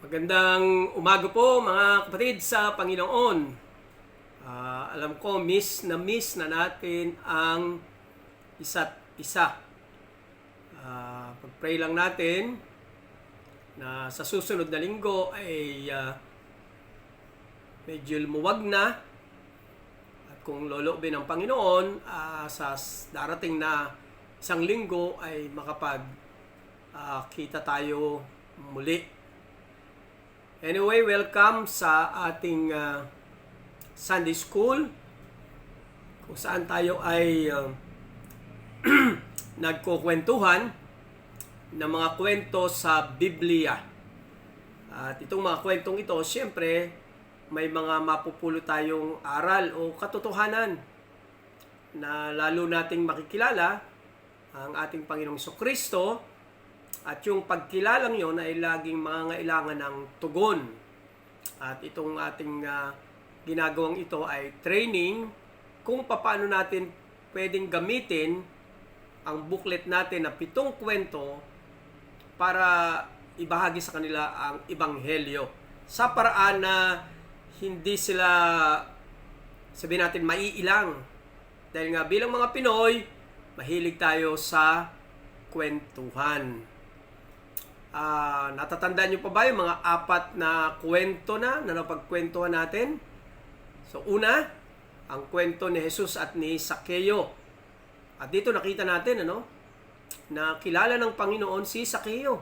Magandang umaga po mga kapatid sa Panginoon. Alam ko miss na natin ang isa't isa. Pag-pray lang natin na sa susunod na linggo ay medyo lumuwag na. At kung loloobin ng Panginoon, sa darating na isang linggo ay kita tayo muli. Anyway, welcome sa ating Sunday School kung saan tayo ay nagkukwentuhan ng mga kwento sa Biblia. At itong mga kwentong ito, siyempre, may mga mapupulot tayong aral o katotohanan na lalo nating makikilala ang ating Panginoong Jesucristo. At yung pagkilalang yon ay laging mangangailangan ng tugon. At itong ating ginagawang ito ay training kung paano natin pwedeng gamitin ang booklet natin na 7 kwento para ibahagi sa kanila ang Ebanghelyo. Sa paraan na hindi sila, sabihin natin, maiilang. Dahil nga bilang mga Pinoy, mahilig tayo sa kwentuhan. Natatandaan nyo pa ba yung mga 4 na kwento na napagkwentuhan natin? So una, ang kwento ni Jesus at ni Sakeo. At dito nakita natin na kilala ng Panginoon si Sakeo.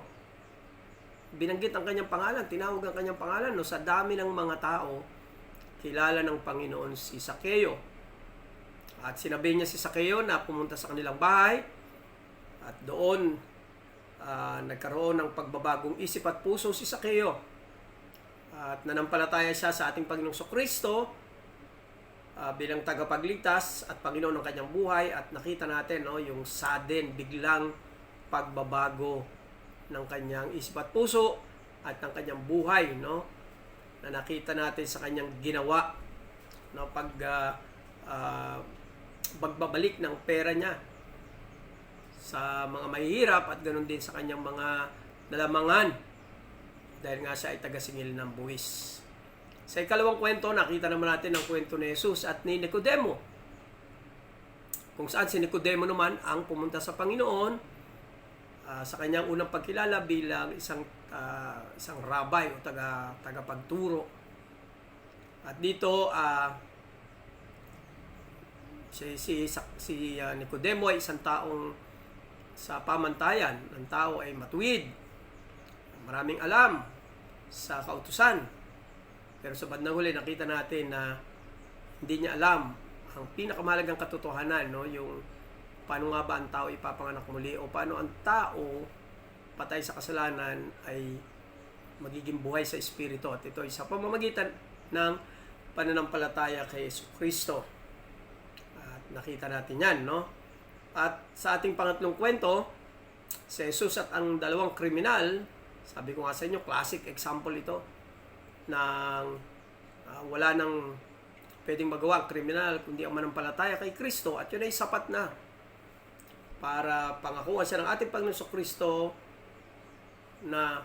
Binanggit ang kanyang pangalan, tinawag ang kanyang pangalan. Sa dami ng mga tao, kilala ng Panginoon si Sakeo. At sinabi niya si Sakeo na pumunta sa kanilang bahay at doon nagkaroon ng pagbabagong isip at puso si Sakeo. At nanampalataya siya sa ating Panginoong Jesucristo bilang tagapagligtas at Panginoon ng kanyang buhay. At nakita natin yung sudden, biglang pagbabago ng kanyang isip at puso at ng kanyang buhay, na nakita natin sa kanyang ginawa, pagbabalik ng pera niya sa mga mahihirap at ganoon din sa kanyang mga nalamangan dahil nga siya ay taga-singil ng buwis. Sa ikalawang kwento, nakita naman natin ang kwento ni Jesus at ni Nicodemo, kung saan si Nicodemo naman ang pumunta sa Panginoon sa kanyang unang pagkilala bilang isang rabbi o tagapagturo. At dito si Nicodemo ay isang taong sa pamantayan ng tao ay matuwid, maraming alam sa kautusan. Pero sa bandang huli, nakita natin na hindi niya alam ang pinakamahalagang katotohanan, yung paano nga ba ang tao ipapanganak muli o paano ang tao patay sa kasalanan ay magiging buhay sa Espiritu. At ito ay sa pamamagitan ng pananampalataya kay Jesucristo. At nakita natin yan, At sa ating pangatlong kwento, si Jesus at ang dalawang kriminal, sabi ko nga sa inyo, classic example ito, ng wala nang pwedeng magawa ang kriminal kundi ang manampalataya kay Kristo, at yun ay sapat na para pangakuan siya ng ating Panginoon Jesucristo na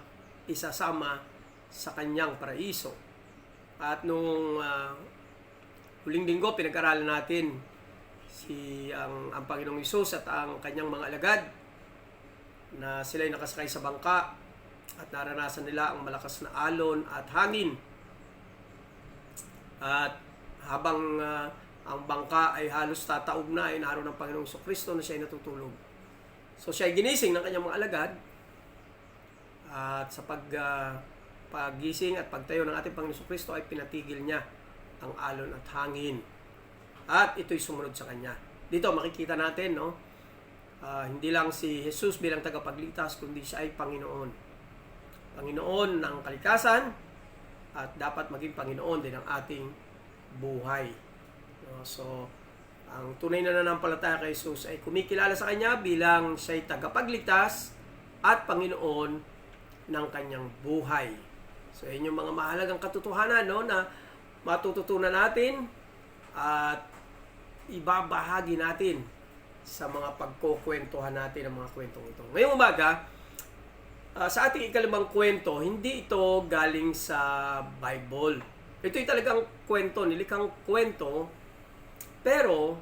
isasama sa kanyang paraiso. At nung huling linggo, pinag-aralan natin ang Panginoong Hesus at ang kanyang mga alagad na sila'y nakasakay sa bangka at naranasan nila ang malakas na alon at hangin. At habang ang bangka ay halos tataob na, ay naroon ng Panginoong Jesucristo na siya ay natutulog. So siya ay ginising ng kanyang mga alagad, at sa paggising at pagtayo ng ating Panginoong Jesucristo ay pinatigil niya ang alon at hangin. At ito'y sumunod sa kanya. Dito makikita natin, hindi lang si Jesus bilang tagapagligtas, kundi siya ay Panginoon. Panginoon ng kalikasan at dapat maging Panginoon din ng ating buhay. So, ang tunay na nanampalataya kay Jesus ay kumikilala sa kanya bilang siya ay tagapagligtas at Panginoon ng kanyang buhay. So, yun yung mga mahalagang katotohanan na matututunan natin at ibabahagi natin sa mga pagkukwentuhan natin ng mga kwentong ito. Ngayong umaga, Sa ating ikalimang kwento, hindi ito galing sa Bible. Ito'y talagang kwento, nilikhang kwento, pero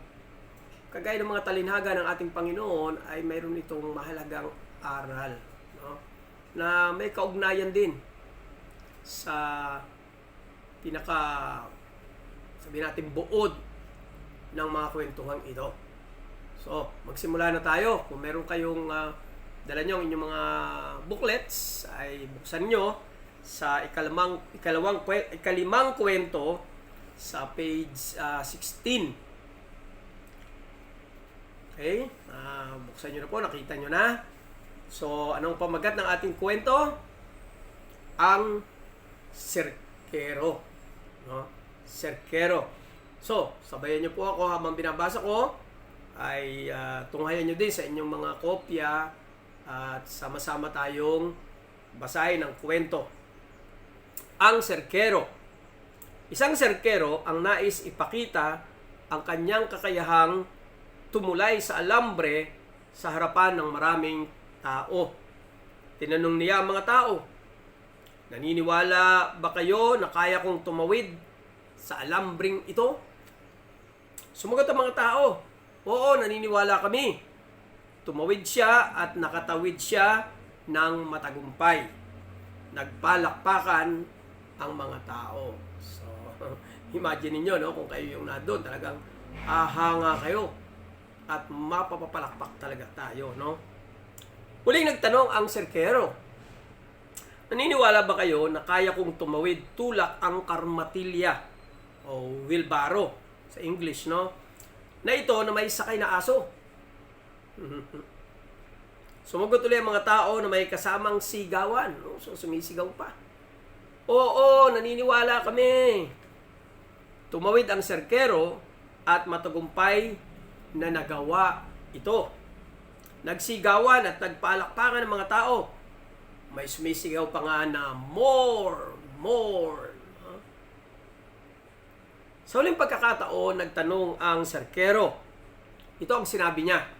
kagaya ng mga talinhaga ng ating Panginoon ay mayroon itong mahalagang aral, no? Na may kaugnayan din sa sabihin natin, buod ng mga kwentuhang ito. So, magsimula na tayo. Kung meron kayong dala nyo ang inyong mga booklets, ay buksan nyo sa ikalimang kwento sa page 16. Okay? Buksan nyo na po, nakita nyo na. So, anong pamagat ng ating kwento? Ang serkero. No? Serkero. So, sabayan nyo po ako habang binabasa ko, ay tunghayan nyo din sa inyong mga kopya at sama-sama tayong basahin ang kwento. Ang serkero. Isang serkero ang nais ipakita ang kanyang kakayahang tumulay sa alambre sa harapan ng maraming tao. Tinanong niya ang mga tao, naniniwala ba kayo na kaya kong tumawid sa alambring ito? Sumagot ang mga tao, oo, naniniwala kami. Tumawid siya at nakatawid siya ng matagumpay. Nagpalakpakan ang mga tao. So, imagine niyo, no, kung kayo yung nandun, talagang ahanga kayo at mapapapalakpak talaga tayo, no? Huling nagtanong ang serkero, naniniwala ba kayo na kaya kong tumawid tulak ang karmatilya o wheelbarrow sa English, no? Na ito na may sakay na aso. Sumagot ulit ang mga tao na may kasamang sigawan, no? So sumisigaw pa. Oo, naniniwala kami. Tumawid ang serkero at matagumpay na nagawa ito. Nagsigawan at nagpalakpakan ng mga tao. May sumisigaw pa nga na more. Sa huling pagkakataon, nagtanong ang serkero. Ito ang sinabi niya.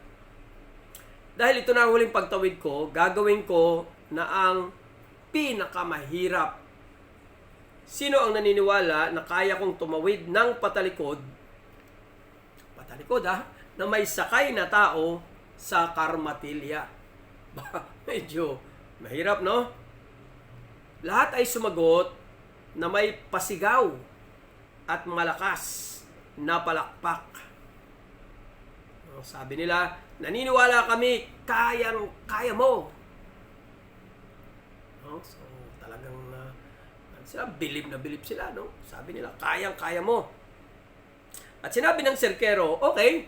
Dahil ito na ang huling pagtawid ko, gagawin ko na ang pinakamahirap. Sino ang naniniwala na kaya kong tumawid ng patalikod, na may sakay na tao sa karmatilya? Medyo mahirap, no? Lahat ay sumagot na may pasigaw at malakas na palakpak. Sabi nila, naniniwala kami, kaya mo. No? So, talagang bilib na bilib sila, no? Sabi nila, kaya mo. At sinabi ng serkero, okay,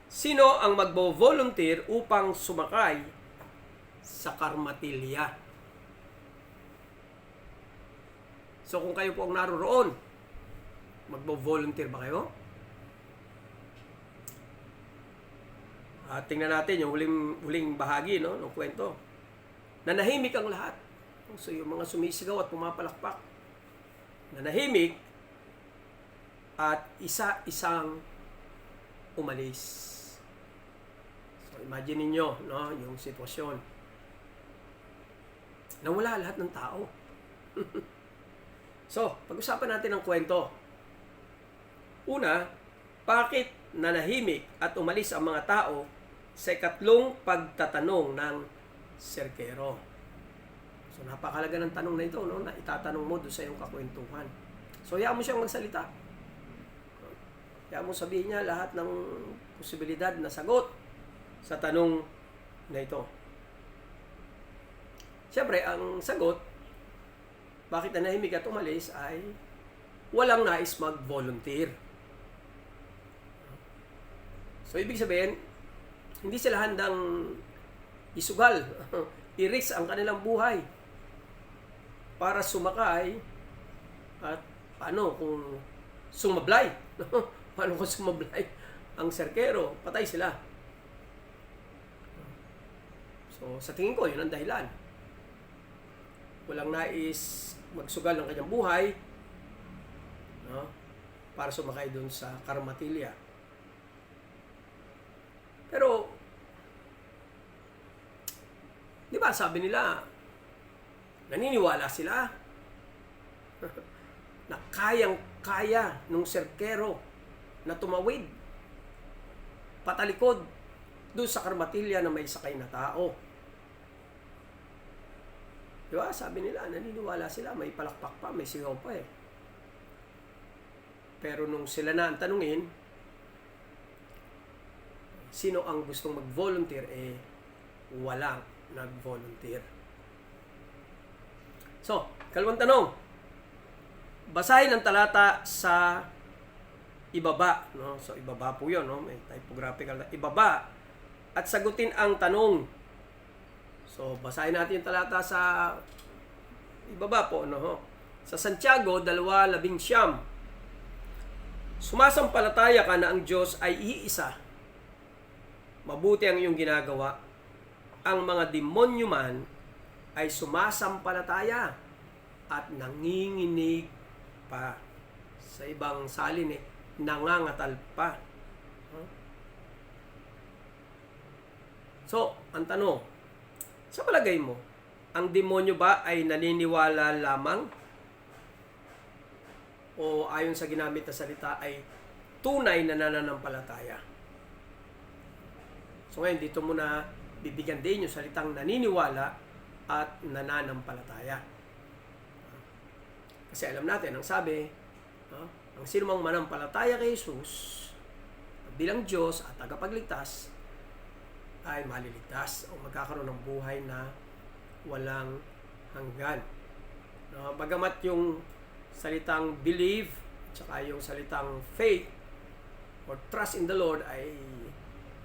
sino ang magbo-volunteer upang sumakay sa karmatilya? So kung kayo po ang naroon, magbo-volunteer ba kayo? Tingnan natin yung huling bahagi, no, ng kwento. Nanahimik ang lahat. So yung mga sumisigaw at pumapalakpak, nanahimik at isa-isang umalis. So imagine niyo, no, yung sitwasyon. Nawala lahat ng tao. So, pag-usapan natin ang kwento. Una, bakit nanahimik at umalis ang mga tao sa ikatlong pagtatanong ng serkero? So, napakalaga ng tanong na ito, no, na itatanong mo doon sa iyong kakwentuhan. So, hayaan mo siyang magsalita. Hayaan mo sabihin niya lahat ng posibilidad na sagot sa tanong na ito. Siyempre, ang sagot, bakit nanahimik at umalis, ay walang nais mag-volunteer. So, ibig sabihin, hindi sila handang isugal, i-risk ang kanilang buhay para sumakay. At paano kung sumablay? Paano kung sumablay ang serkero? Patay sila. So, sa tingin ko, yun ang dahilan. Walang nais magsugal ng kanyang buhay, no, para sumakay doon sa karmatilya. Pero sabi nila, naniniwala sila na kayang-kaya nung serkero na tumawid patalikod doon sa karmatilya na may sakay na tao. Diba? Sabi nila, naniniwala sila, may palakpak pa, may sigaw pa eh. Pero nung sila na ang tanungin, sino ang gustong mag-volunteer, eh, walang nag-volunteer. So, kalawang tanong, basahin ang talata sa ibaba, no? So, ibaba po yun, no? May typographical na ibaba, at sagutin ang tanong. So, basahin natin yung talata sa ibaba po, no? Sa Santiago 2:19. Sumasampalataya ka na ang Diyos ay iisa. Mabuti ang iyong ginagawa. Ang mga demonyo man ay sumasampalataya at nanginginig pa. Sa ibang salin nangangatal pa. So, ang tanong, sa palagay mo, ang demonyo ba ay naniniwala lamang? O ayon sa ginamit na salita ay tunay na nananampalataya? So ngayon, dito muna bibigyan din yung salitang naniniwala at nananampalataya. Kasi alam natin, ang sabi, ang sinumang manampalataya kay Jesus bilang Diyos at tagapagligtas ay maliligtas o magkakaroon ng buhay na walang hanggan. Bagamat yung salitang believe at saka yung salitang faith or trust in the Lord ay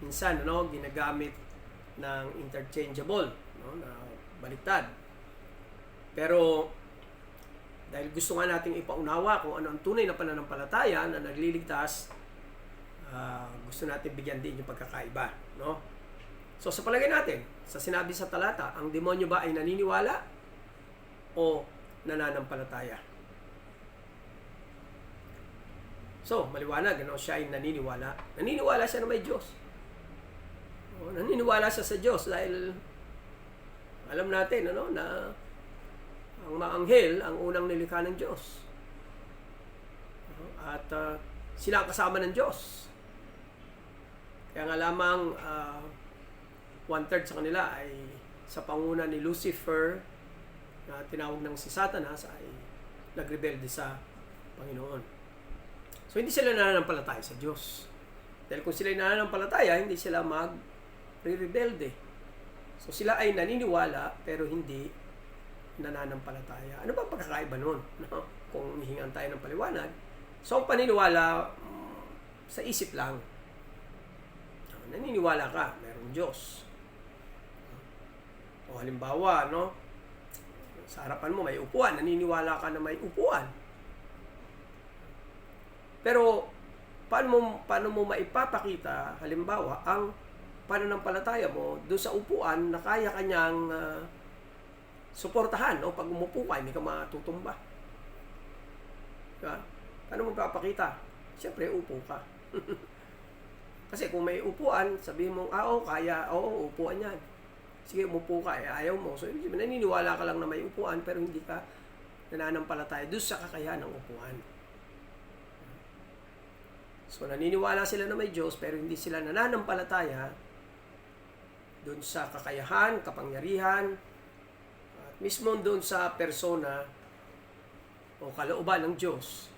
minsan ginagamit ng interchangeable, na baliktad. Pero dahil gusto nga nating ipaunawa kung ano ang tunay na pananampalataya na nagliligtas, gusto natin bigyan din yung pagkakaiba, no? So sa palagay natin, sa sinabi sa talata, ang demonyo ba ay naniniwala o nananampalataya? So, maliwanag, siya ay naniniwala. Naniniwala siya na may Diyos. Naniniwala siya sa Diyos dahil alam natin na ang mga anghel ang unang nilikha ng Diyos. At sila ang kasama ng Diyos. Kaya nga lamang 1/3 sa kanila ay sa panguna ni Lucifer na tinawag ng si Satanas ay nagrebelde sa Panginoon. So hindi sila nananampalataya sa Diyos. Dahil kung sila ay nananampalataya, hindi sila mag-rebelde. So sila ay naniniwala pero hindi nananampalataya. Ano ba pagkakaiba nun? No? Kung hihingan tayo ng paliwanag. So ang paniniwala sa isip lang. Naniniwala ka, mayroong Diyos. O halimbawa, sa harapan mo may upuan, naniniwala ka na may upuan. Pero paano mo maipapakita halimbawa ang pananampalataya mo doon sa upuan na kaya kanyang suportahan, pag umupo ka hindi ka matutumba. Diba? Paano mo papakita? Siyempre upo ka. Kasi kung may upuan, sabihin mo, kaya, upuan yan. Sige, umupo ka, ayaw mo. So, naniniwala ka lang na may upuan, pero hindi ka nananampalataya doon sa kakayahan ng upuan. So, naniniwala sila na may Diyos, pero hindi sila nananampalataya doon sa kakayahan, kapangyarihan, at mismo doon sa persona o kalooban ng Diyos.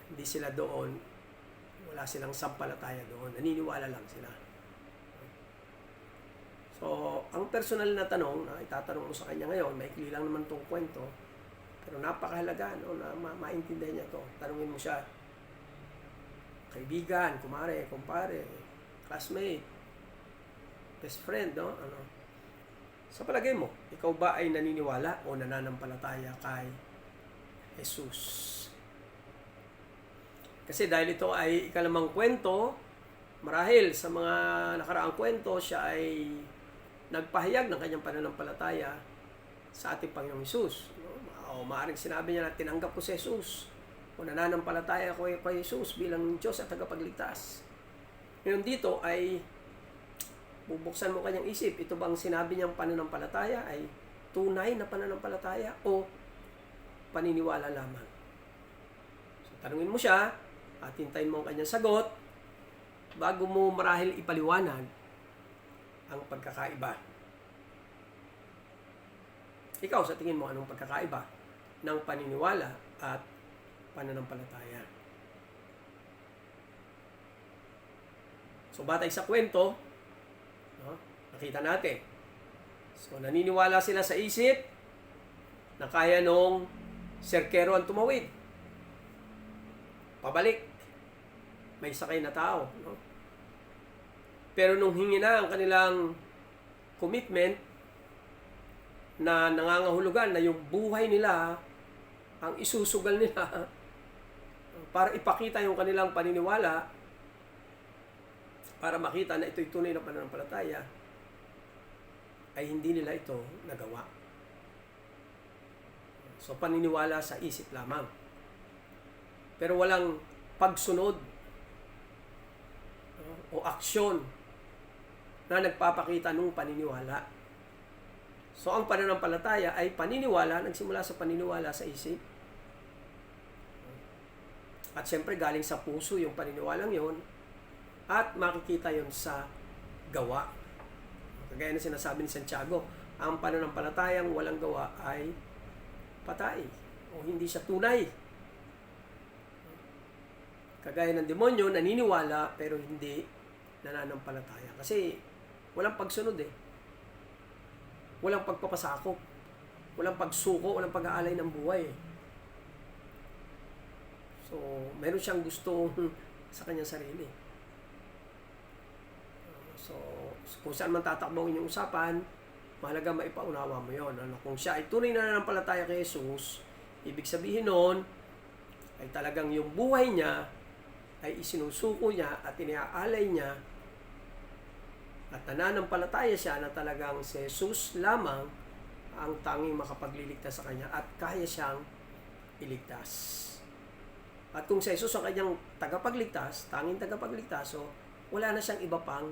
Hindi sila doon, wala silang sampalataya doon, naniniwala lang sila. So, ang personal na tanong na itatanong mo sa kanya ngayon, maikli lang naman itong kwento, pero napakahalaga na maintindihan niya ito. Tanungin mo siya, kaibigan, kumare, kumpare, classmate, best friend, Sa palagay mo, ikaw ba ay naniniwala o nananampalataya kay Jesus? Kasi dahil ito ay ikalimang kwento, marahil sa mga nakaraang kwento, siya ay nagpahayag ng kanyang pananampalataya sa ating Panginoong Jesus. O maaaring sinabi niya na tinanggap ko si Jesus o nananampalataya ko kay Jesus bilang Diyos at tagapagligtas. Ngayon dito ay Bubuksan mo kanyang isip, ito bang sinabi niyang pananampalataya ay tunay na pananampalataya o paniniwala lamang? So, tanungin mo siya at hintayin mo ang kanyang sagot bago mo marahil ipaliwanag ang pagkakaiba. Ikaw, sa tingin mo, anong pagkakaiba ng paniniwala at pananampalataya? So, batay sa kwento, no, nakita natin. So, naniniwala sila sa isip na kaya nung serkero ang tumawid. Pabalik. May sakay na tao. No? Pero nung hingi na ang kanilang commitment na nangangahulugan na yung buhay nila ang isusugal nila para ipakita yung kanilang paniniwala, para makita na ito'y tunay na pananampalataya, ay hindi nila ito nagawa. So, paniniwala sa isip lamang. Pero walang pagsunod o aksyon na nagpapakita ng paniniwala. So, ang pananampalataya ay paniniwala, nagsimula sa paniniwala sa isip. At siyempre, galing sa puso yung paniniwalang yon at makikita yon sa gawa. Kagaya na sinasabi ni Santiago, ang pananampalatayang walang gawa ay patay o hindi siya tunay. Kagaya ng demonyo, naniniwala pero hindi nananampalataya. Kasi walang pagsunod eh. Walang pagpapasakop. Walang pagsuko, walang pag-aalay ng buhay eh. So, meron siyang gusto sa kanyang sarili. So, kung saan man tatakbo ang inyong usapan, mahalaga maipaunawa mo yon. Ano? Kung siya ay tunay na nananampalataya kay Jesus, ibig sabihin nun, ay talagang yung buhay niya ay isinusuko niya at iniaalay niya at nananampalataya siya na talagang si Jesus lamang ang tanging makapagliligtas sa kanya at kaya siyang iligtas. At kung si Jesus ang kanyang tagapagligtas, tanging tagapagligtas, so wala na siyang iba pang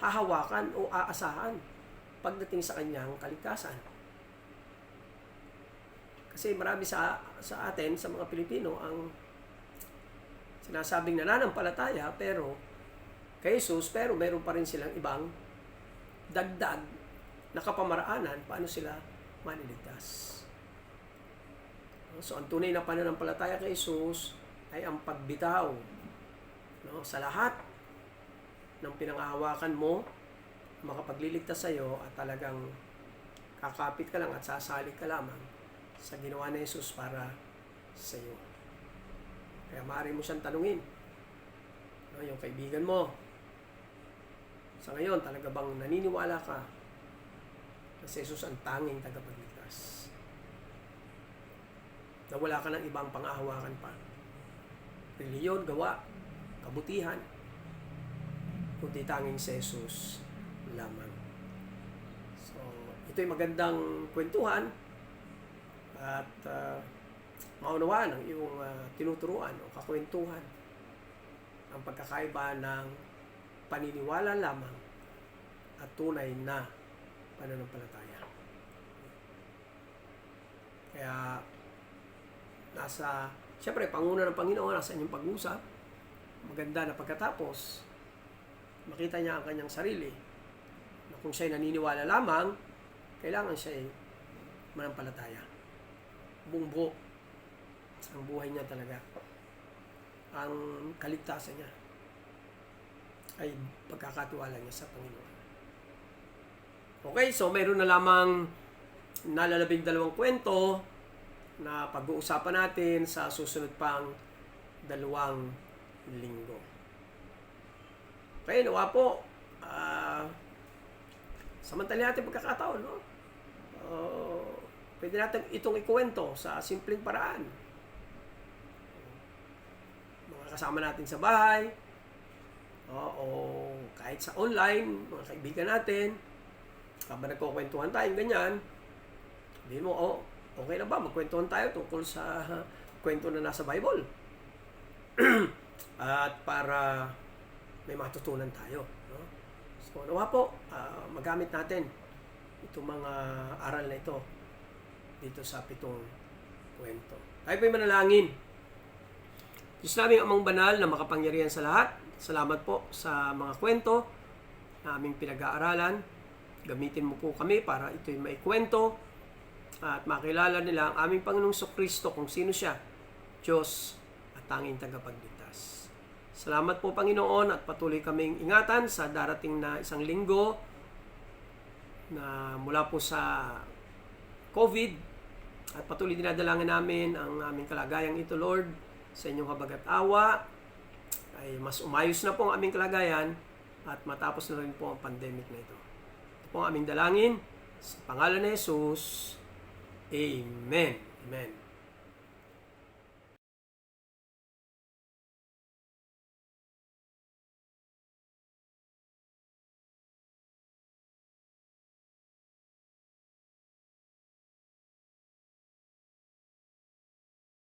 hahawakan o aasahan pagdating sa kanyang kaligtasan. Kasi marami sa atin, sa mga Pilipino, ang sinasabing nananampalataya pero kay Jesus, pero meron pa rin silang ibang dagdag na kapamaraanan paano sila maniligtas. So, ang tunay na pananampalataya kay Jesus ay ang pagbitaw, no, sa lahat ng pinanghahawakan mo, makapagliligtas sa iyo at talagang kakapit ka lang at sasalik ka lamang sa ginawa ni Jesus para sa iyo. Kaya maaari mo siyang tanungin, no, yung kaibigan mo, sa ngayon, talaga bang naniniwala ka na si Jesus ang tanging tagapagligtas? Na wala ka ng ibang pang-ahawakan pa. Reliyon, gawa, kabutihan, kundi tanging si Jesus lamang. So, ito'y magandang kwentuhan at maunawaan ang iyong tinuturuan o kakwentuhan ang pagkakaiba ng paniniwala lamang at tunay na pananampalataya. Kaya siyempre, panguna ng Panginoon nasa inyong pag-usap. Maganda na pagkatapos makita niya ang kanyang sarili na kung siya'y naniniwala lamang, kailangan siya'y manampalataya. Buong buo ang buhay niya talaga. Ang kaligtasan niya ay pagkakatiwala niya sa Panginoon. Okay, so mayroon na lamang nalalabing 2 kwento na pag-uusapan natin sa susunod pang 2 linggo. Okay, nawa po, samantala natin pagkakataon, no? Pwede natin itong ikuwento sa simpleng paraan. Mga kasama natin sa bahay, o kahit sa online, mga kaibigan natin, habang nagkukwentuhan tayo, ganyan, sabihin mo, okay na ba, magkwentuhan tayo tungkol sa kwento na nasa Bible. At para may matutunan tayo. No? So, nawa po, magamit natin itong mga aral na ito dito sa 7 kwento. Tayo po'y manalangin. Diyos naming Amang Banal na makapangyarihan sa lahat, salamat po sa mga kwento na aming pinag-aaralan. Gamitin mo po kami para ito'y maikwento at makilala nila ang aming Panginoong Kristo kung sino siya, Diyos at tanging tagapagligtas. Salamat po Panginoon at patuloy kaming ingatan sa darating na isang linggo na mula po sa COVID at patuloy dinadalangin namin ang aming kalagayang ito, Lord, sa inyong habag at awa ay mas umayos na po ang aming kalagayan at matapos na rin po ang pandemic na ito. Ito po ang aming dalangin sa pangalan ni Jesus. Amen. Amen.